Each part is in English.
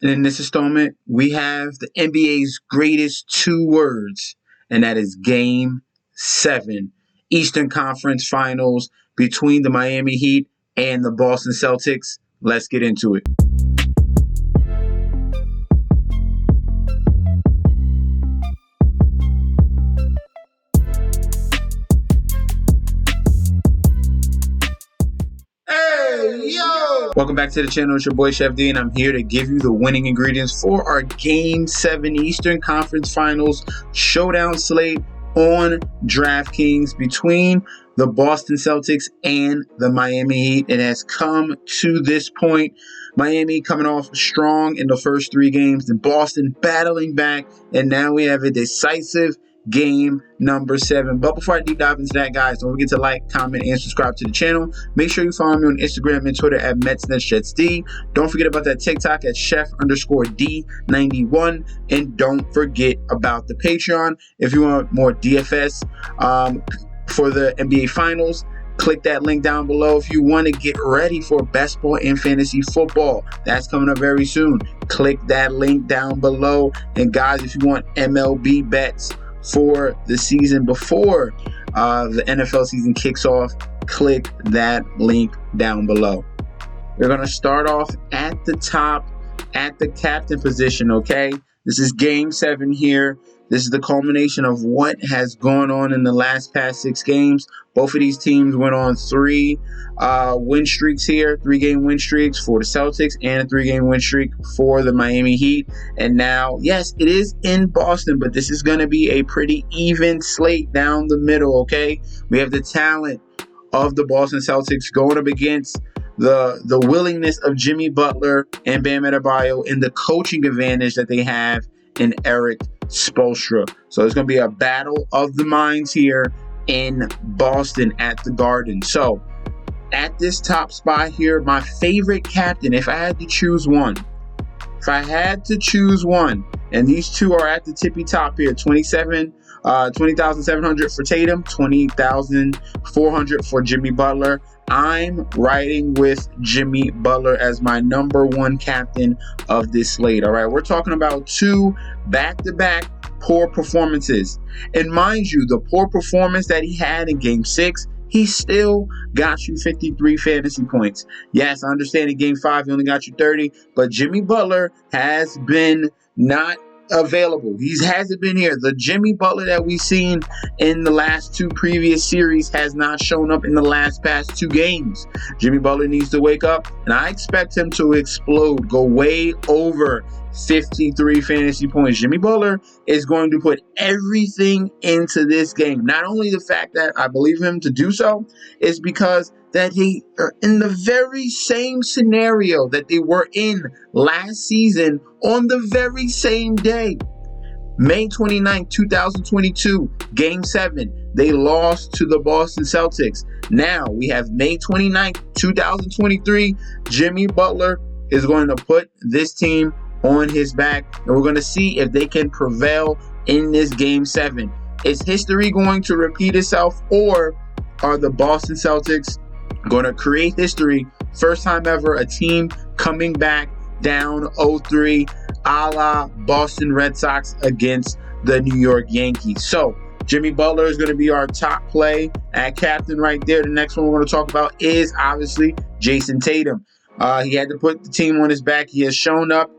And in this installment, we have the NBA's greatest two words, and that is Game 7. Eastern Conference Finals between the Miami Heat and the Boston Celtics. Let's get into it. Welcome back to the channel. It's your boy Chef D, and I'm here to give you the winning ingredients for our Game 7 Eastern Conference Finals showdown slate on DraftKings between the Boston Celtics and the Miami Heat. It has come to this point. Miami coming off strong in the first three games, then Boston battling back, and now we have a decisive game number 7. But before I deep dive into that, guys, don't forget to like, comment, and subscribe to the channel. Make sure you follow me on Instagram and Twitter at MetsNetsJetsD. Don't forget about that TikTok at Chef_D91. And don't forget about the Patreon. If you want more DFS for the NBA Finals, click that link down below. If you want to get ready for best ball and fantasy football, that's coming up very soon. Click that link down below. And guys, if you want MLB bets for the season before the NFL season kicks off, click that link down below. We're going to start off at the top at the captain position, okay? This is Game 7 here. This is the culmination of what has gone on in the last past 6 games. Both of these teams went on 3 win streaks here, 3-game win streaks for the Celtics and a 3-game win streak for the Miami Heat. And now, yes, it is in Boston, but this is going to be a pretty even slate down the middle, okay? We have the talent of the Boston Celtics going up against the willingness of Jimmy Butler and Bam Adebayo and the coaching advantage that they have in Eric Spoelstra. So it's going to be a battle of the minds here in Boston at the Garden. So at this top spot here, my favorite captain, if I had to choose one, and these two are at the tippy top here, 20,700 for Tatum, 20,400 for Jimmy Butler. I'm riding with Jimmy Butler as my number 1 captain of this slate. All right, we're talking about 2 back-to-back poor performances. And mind you, the poor performance that he had in Game 6, he still got you 53 fantasy points. Yes, I understand in Game 5 he only got you 30, but Jimmy Butler has been not available. He hasn't been here. The Jimmy Butler that we've seen in the last 2 previous series has not shown up in the last past 2 games. Jimmy Butler needs to wake up, and I expect him to explode, go way over 53 fantasy points. Jimmy Butler is going to put everything into this game. Not only the fact that I believe him to do so is because that he are in the very same scenario that they were in last season on the very same day. May 29, 2022, Game 7, they lost to the Boston Celtics. Now we have May 29, 2023, Jimmy Butler is going to put this team on his back, and we're going to see if they can prevail in this Game 7. Is history going to repeat itself, or are the Boston Celtics going to create history? First time ever, a team coming back down 0-3, a la Boston Red Sox against the New York Yankees. So Jimmy Butler is going to be our top play at captain right there. The next one we're going to talk about is obviously Jason Tatum. He had to put the team on his back. He has shown up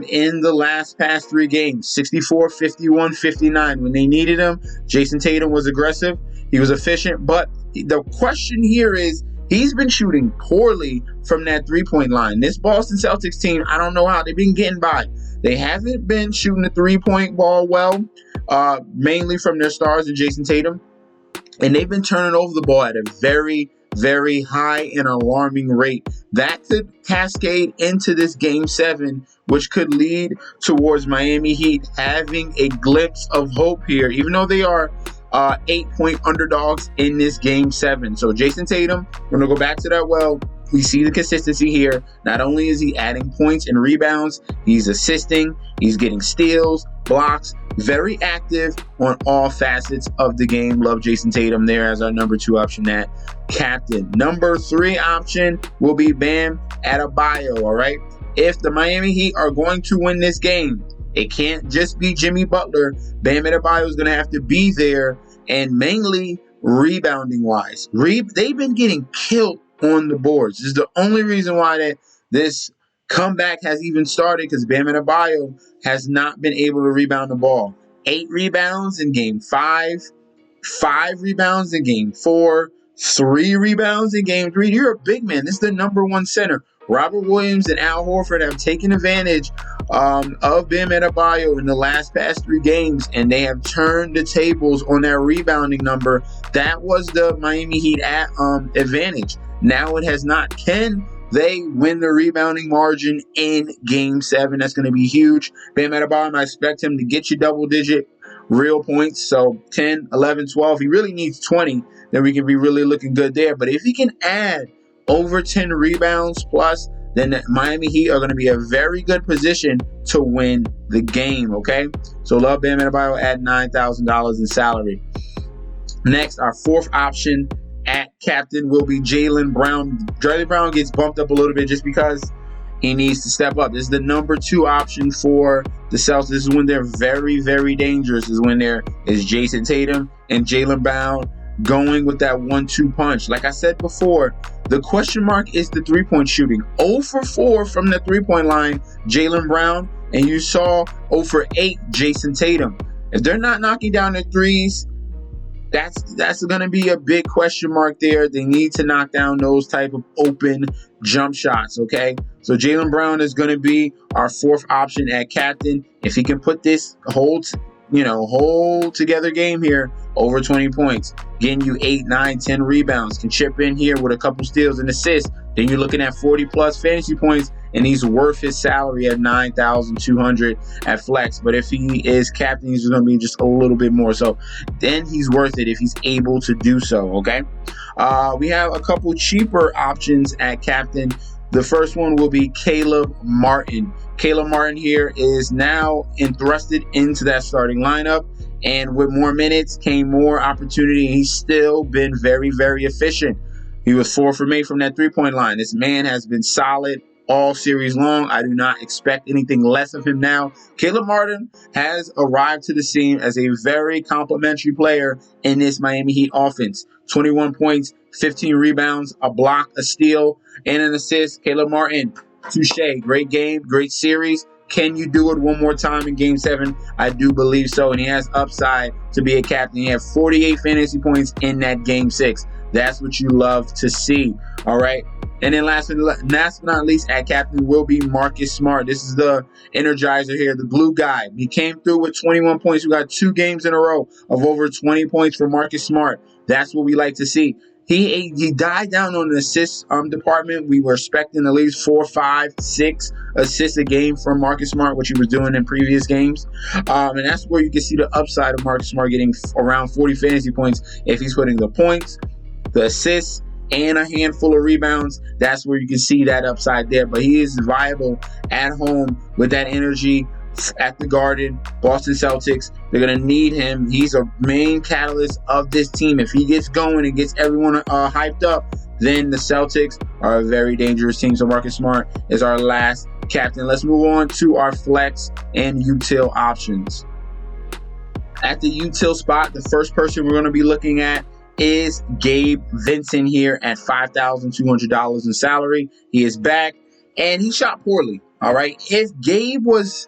in the last past 3 games, 64, 51, 59. When they needed him, Jason Tatum was aggressive. He was efficient. But the question here is, he's been shooting poorly from that 3-point line. This Boston Celtics team, I don't know how they've been getting by. They haven't been shooting the 3-point ball well, mainly from their stars and Jason Tatum. And they've been turning over the ball at a very, very high and alarming rate. That could cascade into this Game 7, which could lead towards Miami Heat having a glimpse of hope here, even though they are 8-point underdogs in this Game 7. So Jason Tatum, we're going to go back to that well. We see the consistency here. Not only is he adding points and rebounds, he's assisting, he's getting steals, blocks, very active on all facets of the game. Love Jason Tatum there as our number 2 option at captain. Number 3 option will be Bam Adebayo, all right? if the Miami Heat are going to win this game, it can't just be Jimmy Butler. Bam Adebayo is going to have to be there, and mainly rebounding wise. They've been getting killed on the boards. This is the only reason why this comeback has even started, because Bam Adebayo has not been able to rebound the ball. 8 rebounds in game 5, 5 rebounds in game 4, 3 rebounds in game 3. You're a big man. This is the number 1 center. Robert Williams and Al Horford have taken advantage of Bam Adebayo in the past 3 games, and they have turned the tables on that rebounding number. That was the Miami Heat advantage. Now it has not. Can they win the rebounding margin in game 7? That's going to be huge. Bam Adebayo, I expect him to get you double-digit real points. So 10, 11, 12. He really needs 20. Then we can be really looking good there. But if he can add over 10 rebounds plus, then the Miami Heat are going to be a very good position to win the game, okay? So love Bam Adebayo at $9,000 in salary. Next, our 4th option at captain will be Jaylen Brown. Jaylen Brown gets bumped up a little bit just because he needs to step up. This is the number 2 option for the Celtics. This is when they're very, very dangerous. This is when there is Jason Tatum and Jaylen Brown going with that 1-2 punch. Like I said before, the question mark is the 3-point shooting. 0 for 4 from the 3-point line, Jaylen Brown, and you saw 0 for 8, Jason Tatum. If they're not knocking down their threes, that's going to be a big question mark there. They need to knock down those type of open jump shots, okay? So Jaylen Brown is going to be our 4th option at captain. If he can put this whole together game here, over 20 points, getting you 8, 9, 10 rebounds, can chip in here with a couple steals and assists, then you're looking at 40 plus fantasy points, and he's worth his salary at $9,200 at flex. But if he is captain, he's going to be just a little bit more. So then he's worth it if he's able to do so, okay? We have a couple cheaper options at captain. The first one will be Caleb Martin. Caleb Martin here is now thrusted into that starting lineup, and with more minutes came more opportunity, and he's still been very, very efficient. He was 4 for 8 from that 3-point line. This man has been solid all series long. I do not expect anything less of him now. Caleb Martin has arrived to the scene as a very complimentary player in this Miami Heat offense. 21 points, 15 rebounds, a block, a steal, and an assist. Caleb Martin, touche. Great game, great series. Can you do it one more time in Game 7? I do believe so, and he has upside to be a captain. He had 48 fantasy points in that Game 6. That's what you love to see, all right? And then last but not least, at captain will be Marcus Smart. This is the energizer here, the glue guy. He came through with 21 points. We got 2 games in a row of over 20 points for Marcus Smart. That's what we like to see. He died down on the assist department. We were expecting at least 4, 5, 6 assists a game from Marcus Smart, which he was doing in previous games. And that's where you can see the upside of Marcus Smart getting around 40 fantasy points if he's putting the points, the assists, and a handful of rebounds. That's where you can see that upside there. But he is viable at home with that energy at the Garden. Boston Celtics, they're going to need him. He's a main catalyst of this team. If he gets going and gets everyone hyped up, then the Celtics are a very dangerous team. So Marcus Smart is our last captain. Let's move on to our flex and util options. At the util spot, the first person we're going to be looking at is Gabe Vincent here at $5,200 in salary. He is back, and he shot poorly, all right? If Gabe was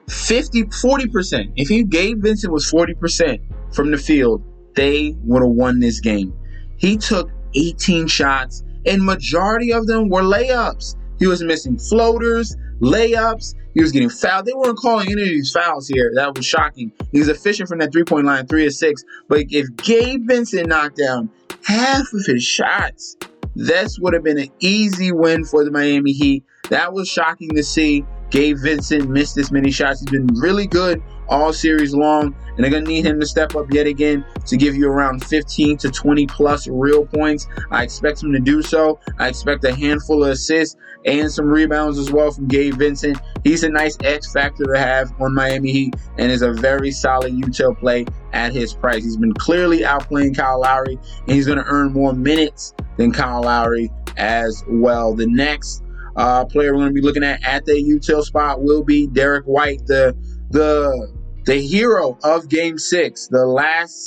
40%, if Gabe Vincent was 40% from the field, they would have won this game. He took 18 shots, and majority of them were layups. He was missing floaters, layups. He was getting fouled. They weren't calling any of these fouls here. That was shocking. He was efficient from that 3-point line, 3 of 6. But if Gabe Vincent knocked down half of his shots, this would have been an easy win for the Miami Heat. That was shocking to see. Gabe Vincent missed this many shots. He's been really good all series long, and they're going to need him to step up yet again to give you around 15 to 20 plus real points. I expect him to do so. I expect a handful of assists and some rebounds as well from Gabe Vincent. He's a nice X factor to have on Miami Heat and is a very solid util play at his price. He's been clearly outplaying Kyle Lowry, and he's going to earn more minutes than Kyle Lowry as well. The next player we're going to be looking at the util spot will be Derek White, the hero of Game 6. The last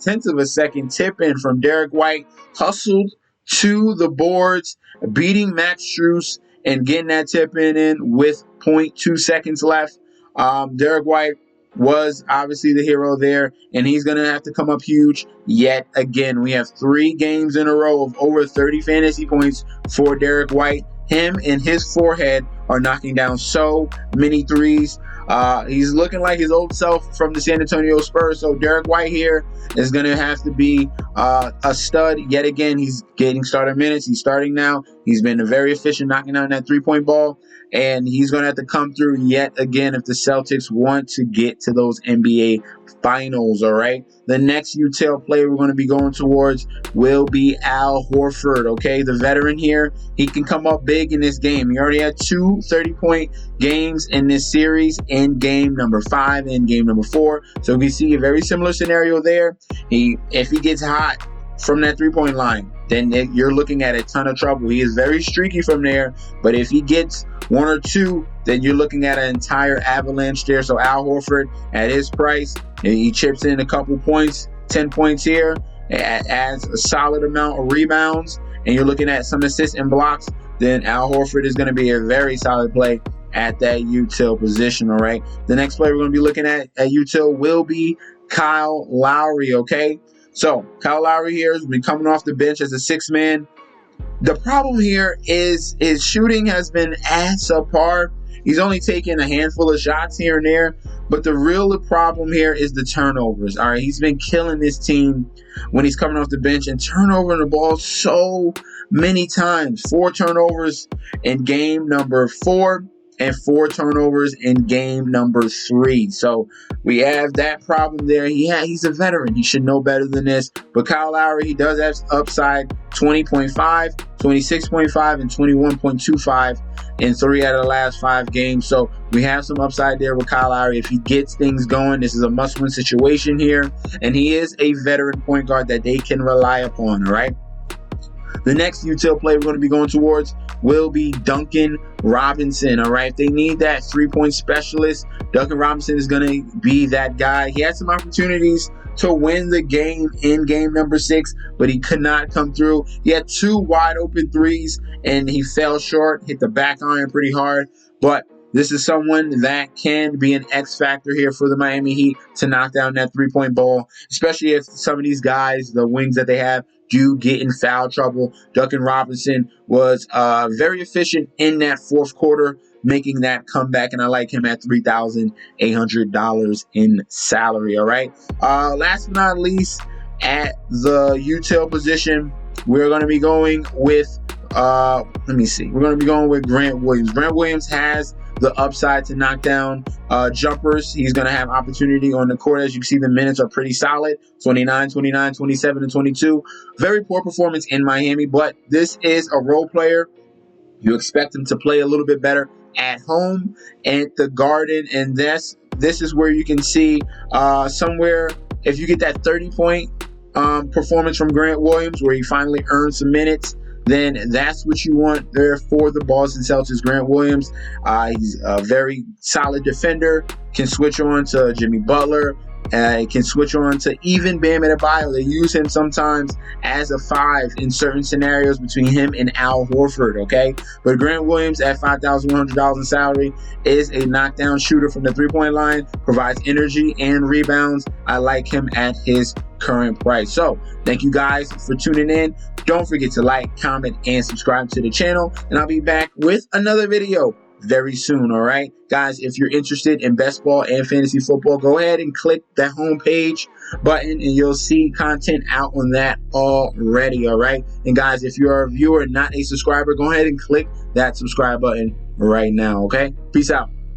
tenth of a second tip in from Derek White, hustled to the boards, beating Max Strus and getting that tip in with 0.2 seconds left. Derek White was obviously the hero there, and he's going to have to come up huge yet again. We have 3 games in a row of over 30 fantasy points for Derek White. Him and his forehead are knocking down so many threes. He's looking like his old self from the San Antonio Spurs. So Derek White here is going to have to be a stud yet again. He's getting starter minutes. He's starting now. He's been very efficient knocking down that three-point ball. And he's going to have to come through yet again if the Celtics want to get to those NBA Finals, all right? The next util player we're going to be going towards will be Al Horford, okay? The veteran here, he can come up big in this game. He already had 2 30-point games in this series in game number 5 and game number 4. So we see a very similar scenario there. If he gets hot from that three-point line, then you're looking at a ton of trouble. He is very streaky from there, but if he gets 1 or 2, then you're looking at an entire avalanche there. So Al Horford, at his price, he chips in a couple points, 10 points here, adds a solid amount of rebounds, and you're looking at some assists and blocks, then Al Horford is going to be a very solid play at that util position, all right? The next player we're going to be looking at util will be Kyle Lowry, okay? So Kyle Lowry here has been coming off the bench as a 6-man. The problem here is his shooting has been at subpar. He's only taken a handful of shots here and there, but the real problem here is the turnovers. All right, he's been killing this team when he's coming off the bench and turnovering the ball so many times. 4 turnovers in game number 4 and 4 turnovers in game number 3. So we have that problem there. He's a veteran. He should know better than this. But Kyle Lowry, he does have upside 20.5, 26.5, and 21.25 in 3 out of the last 5 games. So we have some upside there with Kyle Lowry. If he gets things going, this is a must-win situation here. And he is a veteran point guard that they can rely upon, all right? The next util play we're going to be going towards will be Duncan Robinson, all right? If they need that 3-point specialist, Duncan Robinson is going to be that guy. He had some opportunities to win the game in game number 6, but he could not come through. He had 2 wide open threes, and he fell short, hit the back iron pretty hard, but this is someone that can be an X factor here for the Miami Heat to knock down that 3-point ball, especially if some of these guys, the wings that they have, do get in foul trouble. Duncan Robinson was very efficient in that 4th quarter, making that comeback, and I like him at $3,800 in salary, all right? Last but not least, at the util position, we're going to be going with, we're going to be going with Grant Williams. Grant Williams has the upside to knock down jumpers. He's going to have opportunity on the court. As you can see, the minutes are pretty solid. 29, 29, 27, and 22. Very poor performance in Miami, but this is a role player. You expect him to play a little bit better at home at the Garden, and this is where you can see somewhere, if you get that 30-point performance from Grant Williams, where he finally earned some minutes, then that's what you want there for the Boston Celtics. Grant Williams, he's a very solid defender, can switch on to Jimmy Butler, can switch on to even Bam Adebayo. They use him sometimes as a 5 in certain scenarios between him and Al Horford, okay? But Grant Williams at $5,100 in salary is a knockdown shooter from the 3-point line, provides energy and rebounds. I like him at his current price. So thank you guys for tuning in. Don't forget to like, comment, and subscribe to the channel, and I'll be back with another video very soon, all right? Guys, if you're interested in best ball and fantasy football, go ahead and click that homepage button, and you'll see content out on that already, all right? And guys, if you're a viewer and not a subscriber, go ahead and click that subscribe button right now, okay? Peace out.